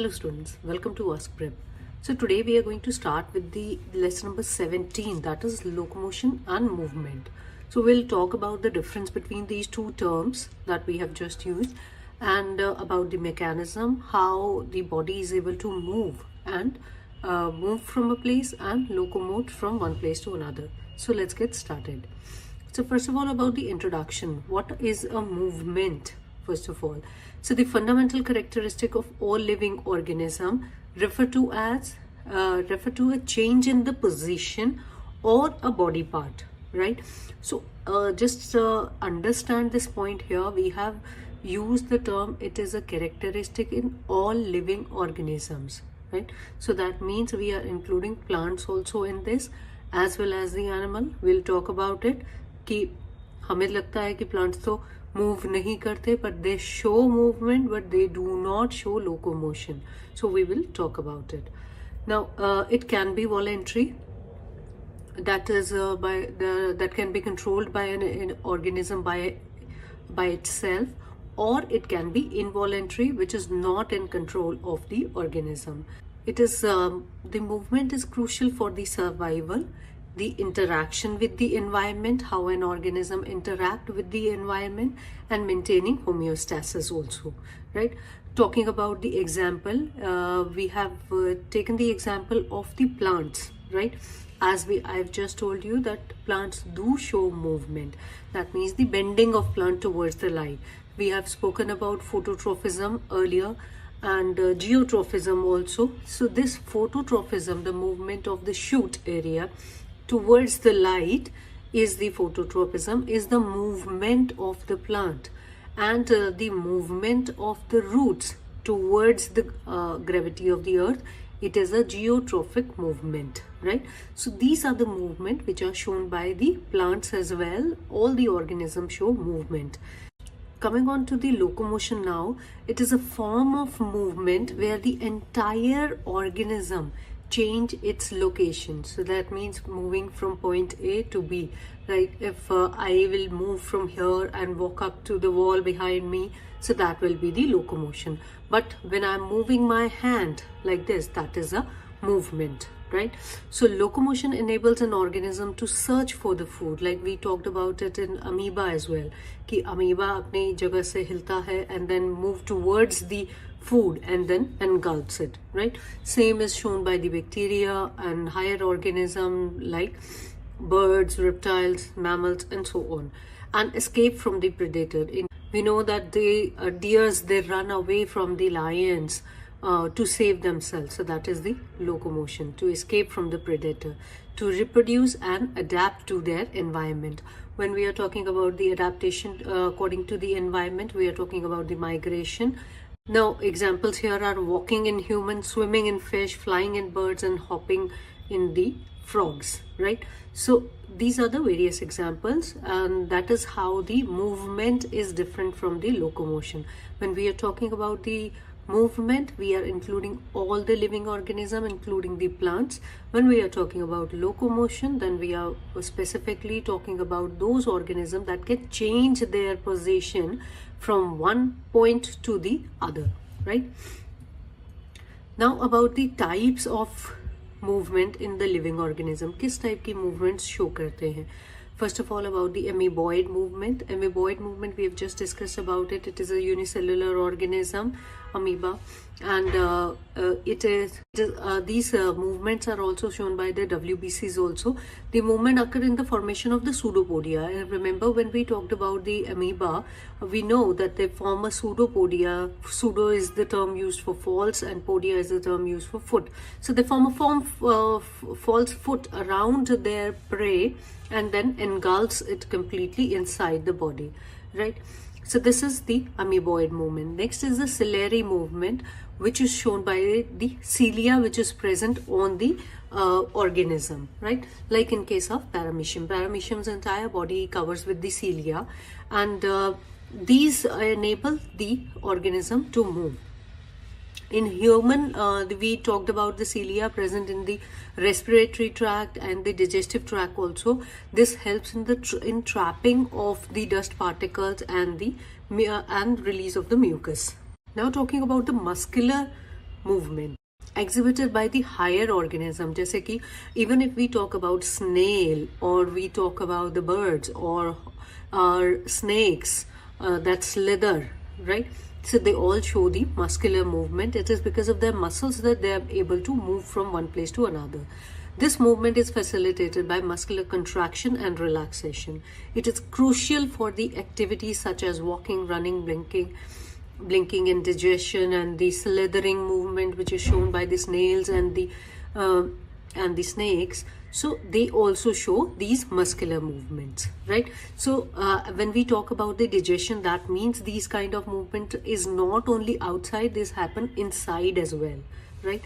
Hello students, welcome to Ask Prep. So today we are going to start with the lesson number 17, that is locomotion and movement. So we'll talk about the difference between these two terms that we have just used and about the mechanism, how the body is able to move and move from a place and locomote from one place to another. So let's get started. So first of all, about the introduction, what is a movement? First of all, so the fundamental characteristic of all living organism refer to a change in the position or a body part, right? So just understand this point here. We have used the term it is a characteristic in all living organisms, right? So that means we are including plants also in this as well as the animal. We'll talk about it कि हमें लगता है कि plants तो move नहीं करते, but they show movement, but they do not show locomotion. So we will talk about it. Now, it can be voluntary. That is that can be controlled by an organism by itself, or it can be involuntary, which is not in control of the organism. It is the movement is crucial for the survival, the interaction with the environment, how an organism interact with the environment, and maintaining homeostasis also, right? Talking about the example, we have taken the example of the plants, right? As I've just told you that plants do show movement. That means the bending of plant towards the light. We have spoken about phototrophism earlier and geotrophism also. So this phototrophism, the movement of the shoot area towards the light, is the phototropism, is the movement of the plant, and the movement of the roots towards the gravity of the earth, it is a geotrophic movement, right? So these are the movement which are shown by the plants as well. All the organisms show movement. Coming on to the locomotion now, it is a form of movement where the entire organism change its location. So that means moving from point A to B. Like if I will move from here and walk up to the wall behind me, so that will be the locomotion. But when I'm moving my hand like this, that is a movement, right? So locomotion enables an organism to search for the food, like we talked about it in amoeba as well, कि amoeba अपनी जगह से हिलता है and then move towards the food and then engulfs it, right? Same is shown by the bacteria and higher organism like birds, reptiles, mammals, and so on. And escape from the predator. We know that the deers, they run away from the lions to save themselves. So that is the locomotion, to escape from the predator, to reproduce and adapt to their environment. When we are talking about the adaptation according to the environment, we are talking about the migration. Now, examples here are walking in humans, swimming in fish, flying in birds, and hopping in the frogs, right? So these are the various examples, and that is how the movement is different from the locomotion. When we are talking about the movement, we are including all the living organism, including the plants. When we are talking about locomotion, then we are specifically talking about those organisms that can change their position from one point to the other, right? Now about the types of movement in the living organism. किस type की movements show करते हैं? First of all, about the amoeboid movement. Amoeboid movement, we have just discussed about it. It is a unicellular organism, amoeba, and these movements are also shown by the WBCs also. The movement occur in the formation of the pseudopodia. And remember, when we talked about the amoeba, we know that they form a pseudopodia. Pseudo is the term used for false, and podia is the term used for foot. So they form a false foot around their prey and then engulfs it completely inside the body, right? So this is the amoeboid movement. Next is the ciliary movement, which is shown by the cilia which is present on the organism, right? Like in case of paramecium. Paramecium's entire body covers with the cilia, and these enable the organism to move. In human, we talked about the cilia present in the respiratory tract and the digestive tract also. This helps in the trapping of the dust particles and the and release of the mucus. Now talking about the muscular movement exhibited by the higher organism. जैसे कि even if we talk about snail or we talk about the birds or snakes that slither, right? So they all show the muscular movement. It is because of their muscles that they are able to move from one place to another. This movement is facilitated by muscular contraction and relaxation. It is crucial for the activities such as walking, running, blinking and digestion, and the slithering movement which is shown by the snails and the snakes. So they also show these muscular movements, right? So when we talk about the digestion, that means these kind of movement is not only outside, this happen inside as well, right?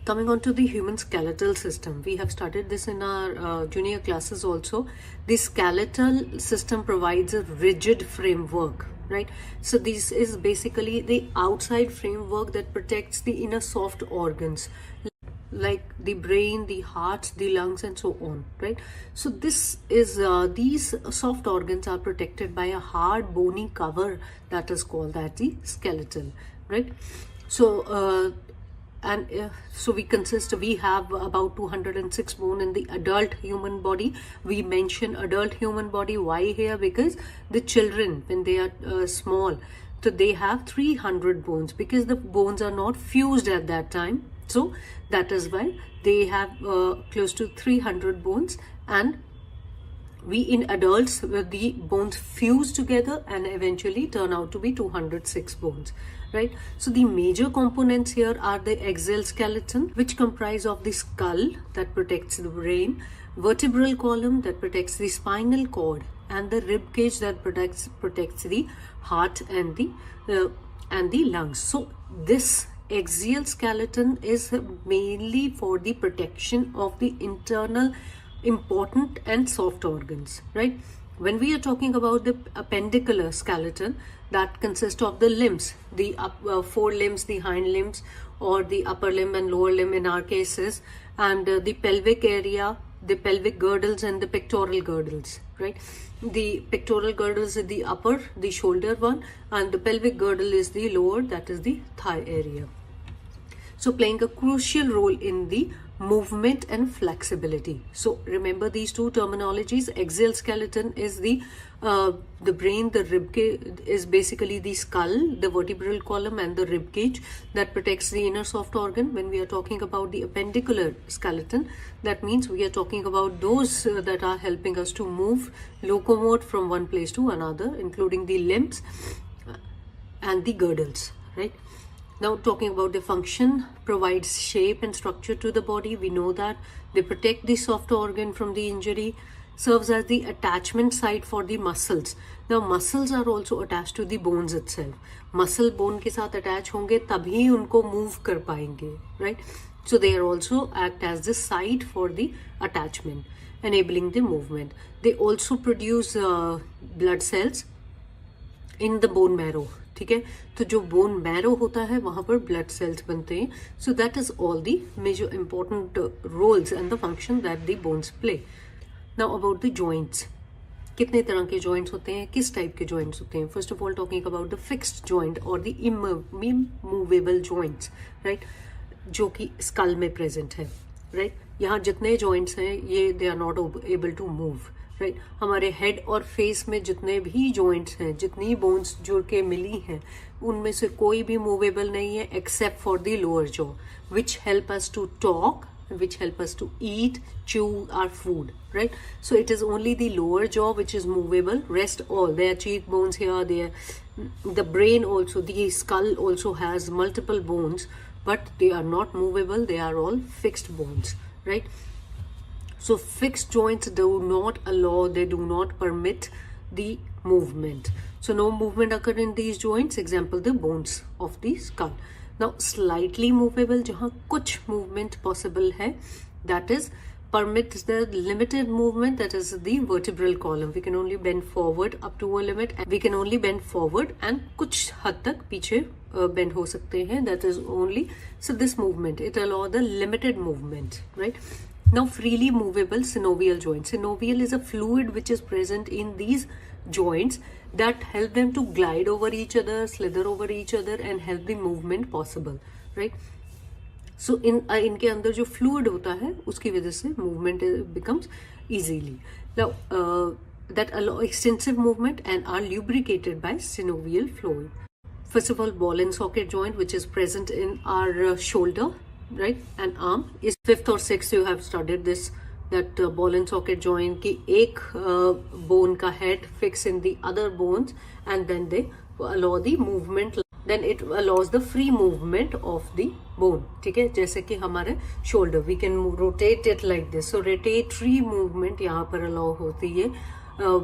Coming on to the human skeletal system, we have studied this in our junior classes also. The skeletal system provides a rigid framework, right? So this is basically the outside framework that protects the inner soft organs like the brain, the heart, the lungs, and so on, right? So this is these soft organs are protected by a hard bony cover that is called that the skeleton, right? So so we have about 206 bone in the adult human body. We mention adult human body, why here? Because the children, when they are small, so they have 300 bones, because the bones are not fused at that time. So that is why they have close to 300 bones, and we in adults, the bones fuse together and eventually turn out to be 206 bones, right? So the major components here are the axial skeleton, which comprise of the skull that protects the brain, vertebral column that protects the spinal cord, and the rib cage that protects the heart and the lungs. So this axial skeleton is mainly for the protection of the internal important and soft organs, right? When we are talking about the appendicular skeleton, that consists of the limbs, the four limbs, the hind limbs, or the upper limb and lower limb in our cases, and the pelvic area, the pelvic girdles, and the pectoral girdles, right? The pectoral girdles is the upper, the shoulder one, and the pelvic girdle is the lower, that is the thigh area. So playing a crucial role in the movement and flexibility. So remember these two terminologies. Axial skeleton is the brain, the rib cage is basically the skull, the vertebral column, and the rib cage that protects the inner soft organ. When we are talking about the appendicular skeleton, that means we are talking about those that are helping us to move, locomote from one place to another, including the limbs and the girdles, right? Now talking about the function, provides shape and structure to the body. We know that they protect the soft organ from the injury, serves as the attachment site for the muscles. Now muscles are also attached to the bones itself. Muscle bone के साथ attach होंगे तभी उनको move कर पाएंगे, right? So they are also act as the site for the attachment, enabling the movement. They also produce blood cells in the bone marrow. ठीक है, तो जो बोन मैरो होता है वहां पर ब्लड सेल्स बनते हैं. So that is all the major important roles and the function that the bones play. Now about the joints. कितने तरह के जॉइंट्स होते हैं, किस टाइप के जॉइंट्स होते हैं? First of all talking about the fixed joint और द इमूवेबल जॉइंट्स, राइट, जो कि स्कल में प्रेजेंट है, राइट. यहाँ जितने जॉइंट्स हैं ये they are not able to move, right. हमारे हेड और फेस में जितने भी जॉइंट्स हैं, जितनी बोन्स जुड़ के मिली हैं, उनमें से कोई भी मूवेबल नहीं है except for the lower jaw, which help us to talk, which help us to eat, chew our food, right? So it is only the lower jaw which is movable. Rest all, there are cheekbones here, the brain also, the skull also has multiple bones, but they are not movable. They are all fixed bones, right? So fixed joints do not allow, they do not permit the movement. So no movement occur in these joints. Example, the bones of the skull. Now slightly movable, जहाँ कुछ movement possible है, that is permits the limited movement, that is the vertebral column. We can only bend forward up to a limit, and we can only bend forward and कुछ हद तक पीछे bend हो सकते हैं. That is only, so this movement, it allow the limited movement, right? Now freely movable synovial joint. Synovial is a fluid which is present in these joints that help them to glide over each other, slither over each other, and help the movement possible, right? So इनके अंदर जो fluid होता है उसकी वजह से movement becomes easily. Now that allow extensive movement and are lubricated by synovial fluid. First of all, ball and socket joint, which is present in our shoulder, right, and arm, is fifth or sixth. You have studied this, that ball and socket joint की एक bone का head fix in the other bones, and then they allow the movement. Then it allows the free movement of the bone. ठीक है, जैसे कि हमारे shoulder, we can rotate it like this. So rotatory movement यहाँ पर allow होती है,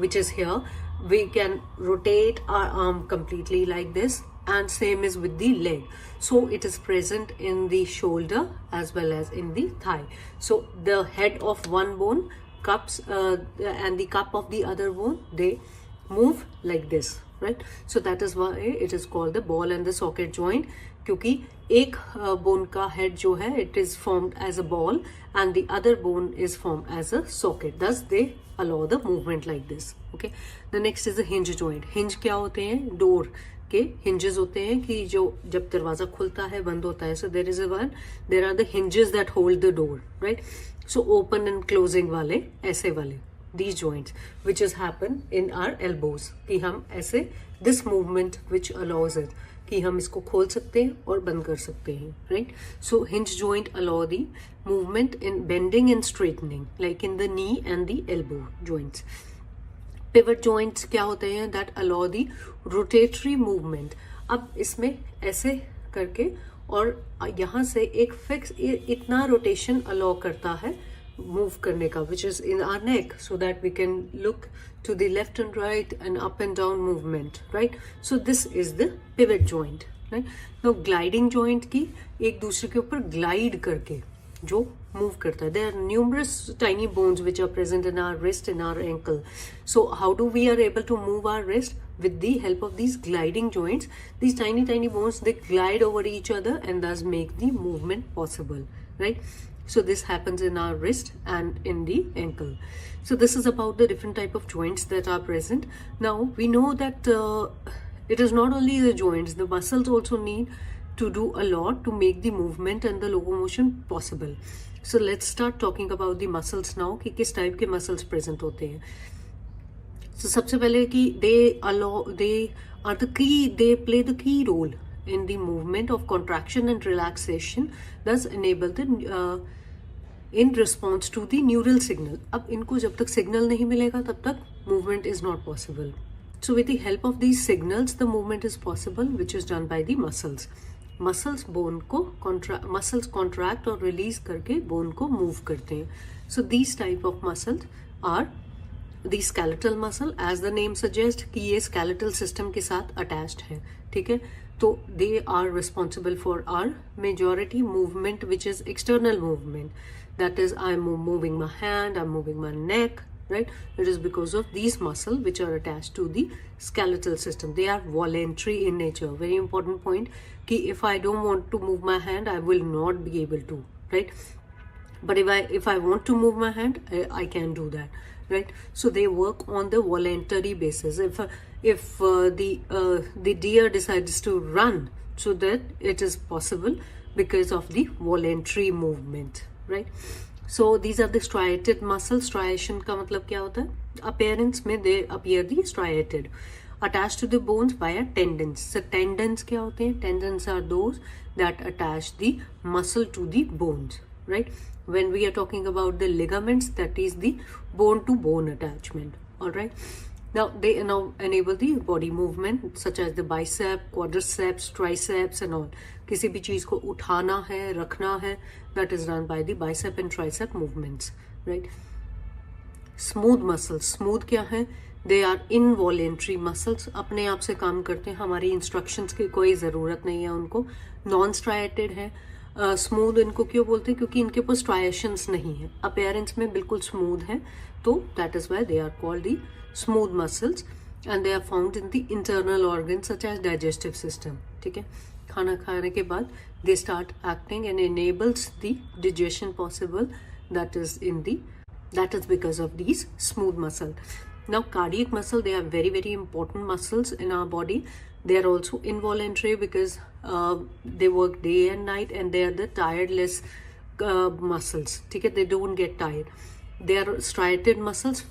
which is here. We can rotate our arm completely like this, and same is with the leg. So it is present in the shoulder as well as in the thigh. So the head of one bone cups and the cup of the other bone, they move like this, right? So that is why it is called the ball and the socket joint, क्योंकि एक bone का head जो है, it is formed as a ball and the other bone is formed as a socket. Thus they allow the movement like this. Okay, the next is the hinge joint. Hinge क्या होते हैं? Door के hinges होते हैं कि जो जब दरवाजा खुलता है बंद होता है. So there are the hinges that hold the door, right? So open and closing वाले, ऐसे वाले, these joints which is happen in our elbows, कि हम ऐसे, this movement which allows it कि हम इसको खोल सकते हैं और बंद कर सकते हैं, right? So hinge joint allow the movement in bending and straightening, like in the knee and the elbow joints. Pivot joints क्या होते हैं? That allow the rotatory movement. अब इसमें ऐसे करके और यहाँ से एक फिक्स इतना रोटेशन अलाउ करता है मूव करने का, which is in our neck, so that we can look to the left and right and up and down movement, right? So this is the pivot joint, right? Now gliding joint की एक दूसरे के ऊपर glide करके जो move करता है. There are numerous tiny bones which are present in our wrist and our ankle. So how do we are able to move our wrist? With the help of these gliding joints. These tiny bones, they glide over each other and thus make the movement possible, right? So this happens in our wrist and in the ankle. So this is about the different type of joints that are present. Now we know that it is not only the joints, the muscles also need to do a lot to make the movement and the locomotion possible. So let's start talking about the muscles now, कि किस type के muscles present होते हैं. So सबसे पहले कि they play the key role in the movement of contraction and relaxation, thus enable the in response to the neural signal. अब इनको जब तक signal नहीं मिलेगा तब तक movement is not possible. So with the help of these signals, the movement is possible, which is done by the muscles. Muscles bone को muscles contract और release करके bone को move करते हैं. So these type of muscles are the skeletal muscle, as the name suggests कि ये skeletal system के साथ attached है, ठीक है? तो they are responsible for our majority movement, which is external movement. That is, I'm moving my hand, I'm moving my neck, right? It is because of these muscles which are attached to the skeletal system. They are voluntary in nature. Very important point कि if I don't want to move my hand, I will not be able to, right? But if I want to move my hand, I can do that, right? So they work on the voluntary basis. If the deer decides to run, so that it is possible because of the voluntary movement, right? So these are the striated muscles. Striation का मतलब क्या होता है? Appearance में they appear the striated, attached to the bones via tendons. So tendons क्या होते हैं? Tendons are those that attach the muscle to the bones, right? When we are talking about the ligaments, that is the bone to bone attachment, all right? Now they enable the body movement such as the bicep, quadriceps, triceps and all. किसी भी चीज को उठाना है, रखना है, that is done by the bicep and tricep movements, right? Smooth muscles. Smooth क्या है? They are involuntary muscles. अपने आप से काम करते हैं, हमारी instructions की कोई ज़रूरत नहीं है उनको. Non-striated है. स्मूथ इनको क्यों बोलते हैं? क्योंकि इनके ऊपर स्ट्राइएशंस नहीं है, अपेयरेंस में बिल्कुल स्मूथ है, तो that is why they are called the smooth muscles and they are found in the internal organ such as digestive system, ठीक है? खाना खाने के बाद they start acting and enables the digestion possible, that is because of these smooth muscle. Now cardiac muscle, they are very very important muscles in our body. They are also involuntary because they work day and night, and they are the tireless muscles. ठीक है, they don't get tired. They are striated muscles,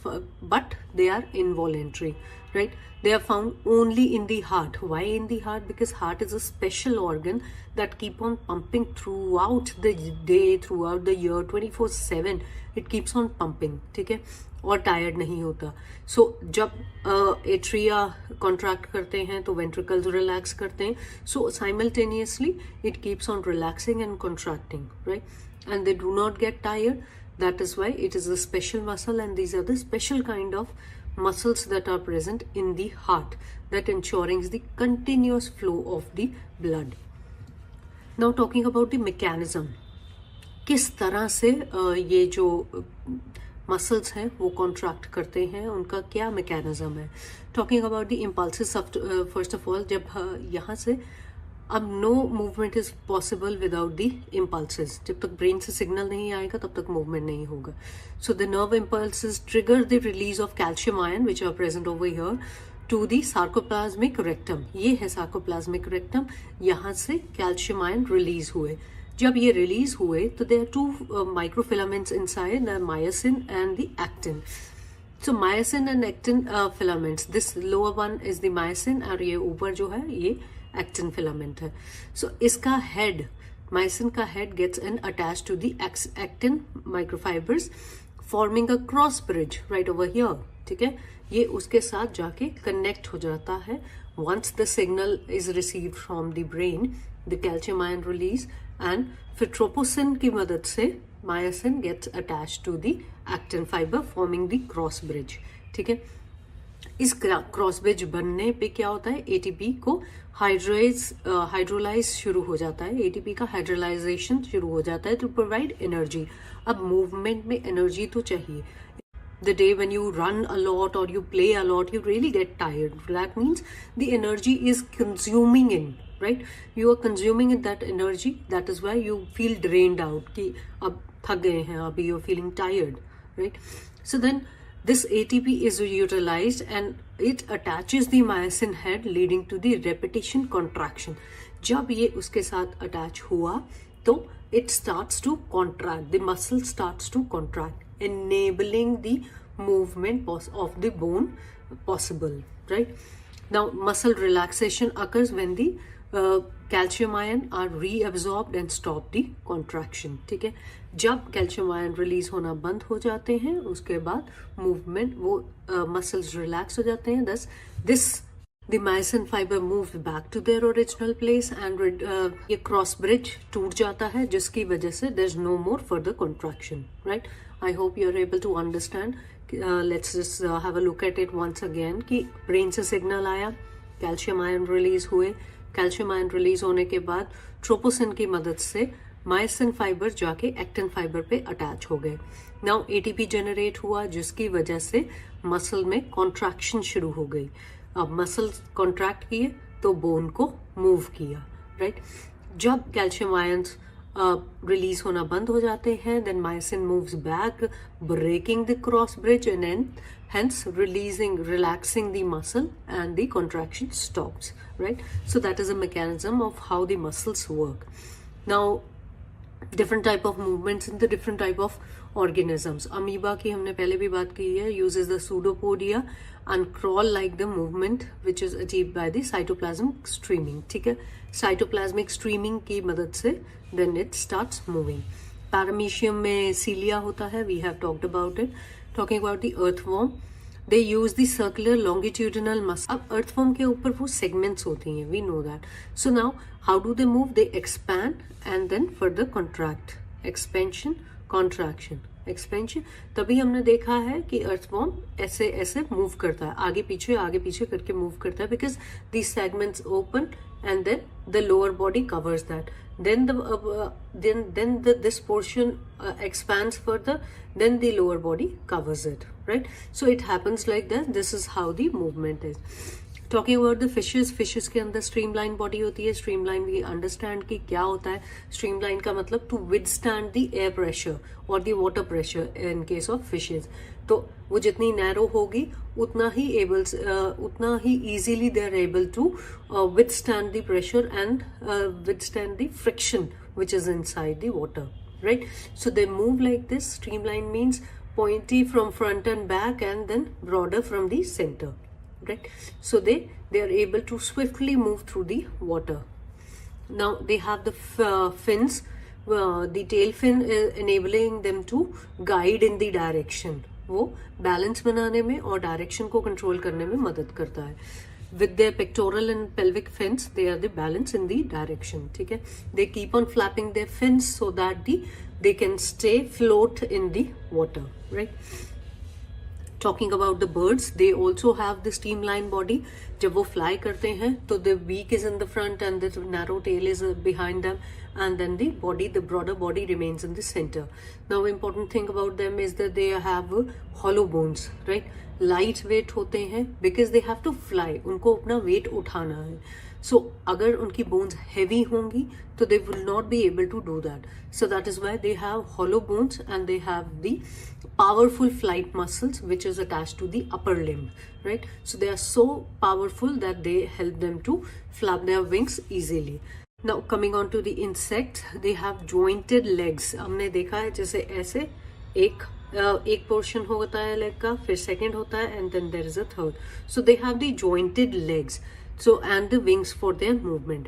but they are involuntary, right? They are found only in the heart. Why in the heart? Because heart is a special organ that keep on pumping throughout the day, throughout the year, 24/7. It keeps on pumping, ठीक है, और tired नहीं होता. सो जब atria contract करते हैं तो ventricles relax करते हैं. So simultaneously it keeps on relaxing and contracting, right? And they do not get tired. That is why it is a special muscle, and these are the special kind of muscles that are present in the heart that ensuring the continuous flow of the blood. Now talking about the mechanism, किस तरह से ये जो muscles हैं वो contract करते हैं, उनका क्या मैकेनिज्म है. Talking about the impulses, first of all जब यहाँ से अब no movement is possible without the impulses. जब तक ब्रेन से सिग्नल नहीं आएगा तब तक मूवमेंट नहीं होगा. So the nerve impulses trigger the release of calcium ion which are present over here to the sarcoplasmic rectum. ये है सार्कोप्लाज्मिक रेक्टम. यहाँ से कैल्शियम आयन रिलीज हुए. जब ये रिलीज हुए तो there are two microfilaments inside, the myosin and the actin. So myosin and actin filaments. This lower one is the myosin और ये ऊपर जो है ये actin filament है. So इसका head, myosin का head gets attached to the actin microfibers, forming a cross bridge right over here. ठीक है, ये उसके साथ जाके connect हो जाता है. Once the signal is received from the brain, the calcium ion release, and फिर troposin की मदद से myosin gets attached to the actin fiber, forming the cross bridge. ठीक है, इस क्रॉस ब्रिज बनने पे क्या होता है, एटीपी को हाइड्रोलाइज शुरू हो जाता है. एटीपी का हाइड्रोलाइजेशन शुरू हो जाता है टू प्रोवाइड एनर्जी. अब मूवमेंट में एनर्जी तो चाहिए. The day when you run a lot or you play a lot, you really get tired. That means the energy is consuming in, right? You are consuming in that energy. That is why you feel drained out. कि अब थक गए हैं, अभी you're feeling tired, right? So then this ATP is utilized and it attaches the myosin head, leading to the repetition contraction. जब ये उसके साथ attach हुआ तो it starts to contract. The muscle starts to contract, enabling the movement of the bone possible, right? Now muscle relaxation occurs when the calcium ion are reabsorbed and stop the contraction. ठीक है, जब calcium ion release होना बंद हो जाते हैं उसके बाद movement वो muscles relax हो जाते हैं. Thus this the myosin fiber moves back to their original place and ये cross bridge टूट जाता है जिसकी वजह से there's no more further contraction, right? I hope you're able to understand. Let's just have a look at it once again कि brain से signal आया, calcium ion release हुए, calcium ion release होने के बाद troposin की मदद से myosin fiber जाके actin fiber पे attach हो गए. Now ATP generate हुआ जिसकी वजह से muscle में contraction शुरू हो गई. अब मसल कॉन्ट्रैक्ट किए तो बोन को मूव किया, राइट? जब कैल्शियम आयंस रिलीज होना बंद हो जाते हैं then myosin moves back, breaking the cross bridge and hence relaxing the muscle, and the contraction stops, right? So that is a mechanism of how the muscles work. Now different type of movements in the different type of organisms. Amoeba की हमने पहले भी बात की है, uses the pseudopodia and crawl like the movement which is achieved by the cytoplasmic streaming. ठीक है, cytoplasmic streaming की मदद से then it starts moving. Paramecium में cilia होता है, we have talked about it. Talking about the earthworm, they use the circular longitudinal muscle. अब earthworm के ऊपर वो segments होती हैं, we know that. So now how do they move? They expand and then further contract. Expansion, contraction, expansion. तभी हमने देखा है कि earthworm ऐसे ऐसे move करता है, आगे पीछे करके move करता है because these segments open and then the lower body covers that. Then this portion expands further, then the lower body covers it, right? So it happens like that. This is how the movement is. Talking about the fishes, fishes के अंदर streamline body होती है. Streamline we understand कि क्या होता है. Streamline का मतलब to withstand the air pressure और the water pressure in case of fishes. तो वो जितनी नैरो होगी उतना ही easily they are able to withstand the pressure and withstand the friction which is inside the water, right? So they move like this. Streamline means pointy from front and back and then broader from the center, right? So they are able to swiftly move through the water. Now they have the fins. The tail fin is enabling them to guide in the direction. वो balance बनाने में और direction को control करने में मदद करता है. With their pectoral and pelvic fins, they are the balance in the direction. ठीक है. They keep on flapping their fins so that they can stay float in the water, right? Talking about the birds, they also have the streamline body. जब वो fly करते हैं तो the beak is in the front and the narrow tail is behind them, and then the broader body remains in the center. Now important thing about them is that they have hollow bones, right? Light weight होते हैं because they have to fly. उनको अपना wait उठाना है. सो अगर उनकी bones heavy होंगी तो they will not be able to do that. So that is why they have hollow bones and they have the powerful flight muscles which is attached to the upper limb, right? So they are so powerful that they help them to flap their wings easily. Now coming on to the insect, they have jointed legs. हमने देखा है जैसे ऐसे एक portion होता है leg का, फिर सेकेंड होता है and then there is a third. So they have the jointed legs so and the wings for their movement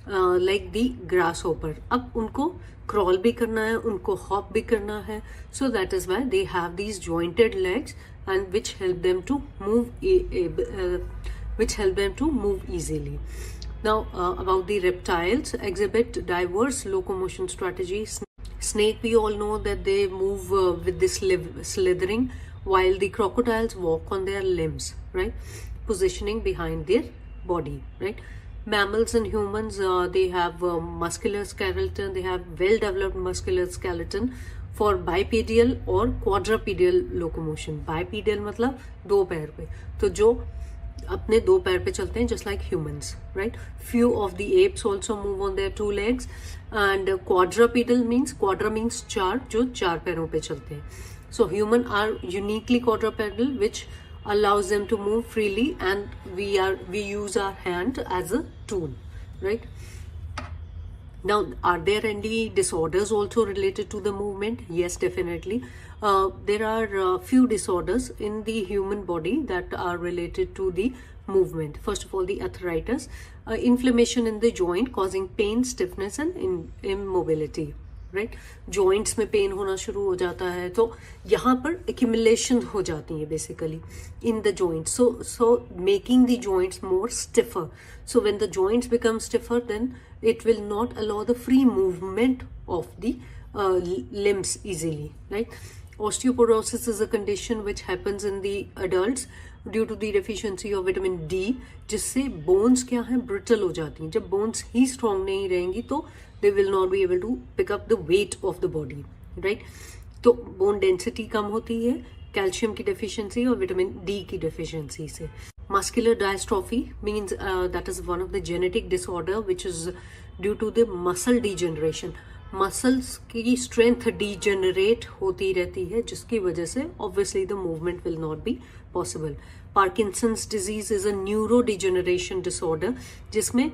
like the grasshopper. अब उनको क्रॉल भी करना है, उनको हॉप भी करना है. So that is why they have these jointed legs and which help them to move easily. Now about the reptiles, exhibit diverse locomotion strategies. Snake, we all know that they move with this slithering, while the crocodiles walk on their limbs, right? Positioning behind their body, right? Mammals and humans, they have muscular skeleton. They have well-developed muscular skeleton for bipedal or quadrupedal locomotion. Bipedal मतलब दो पैर पे. तो जो अपने दो पैर पे चलते हैं just like humans, right? Few of the apes also move on their two legs, and quadrupedal means चार, जो चार पैरों पे चलते हैं. So human are uniquely quadrupedal, which allows them to move freely, and we use our hand as a tool, right? Now, are there any disorders also related to the movement? Yes, definitely. There are few disorders in the human body that are related to the movement. First of all, the arthritis, inflammation in the joint causing pain, stiffness and immobility. Right, joints में pen होना शुरू हो जाता है, तो यहाँ पर accumulation हो जाती है basically in the joints, so making the joints more stiffer. So when the joints become stiffer then it will not allow the free movement of the limbs easily, right? Osteoporosis is a condition which happens in the adults due to the deficiency of vitamin D, जिससे bones क्या है, brittle हो जाती हैं. जब bones ही strong नहीं रहेंगी तो they will not be able to pick up the weight of the body, right? तो bone density कम होती है कैल्शियम की deficiency और vitamin D की deficiency से. Muscular dystrophy means that is one of the genetic disorder which is due to the muscle degeneration. Muscles की strength degenerate होती रहती है, जिसकी वजह से obviously the movement will not be possible. Parkinson's disease is a neurodegeneration disorder जिसमें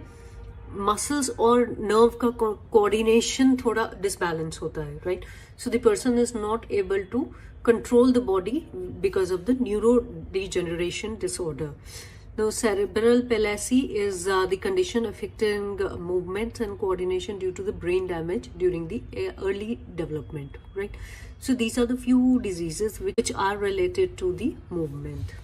muscles और nerve का coordination थोड़ा disbalance होता है, right? So the person is not able to control the body because of the neurodegeneration disorder. Now, cerebral palsy is the condition affecting movements and coordination due to the brain damage during the early development, right? So these are the few diseases which are related to the movement.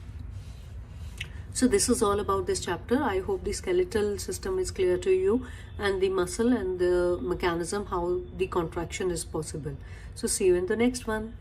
So this is all about this chapter. I hope the skeletal system is clear to you, and the muscle and the mechanism how the contraction is possible. So see you in the next one.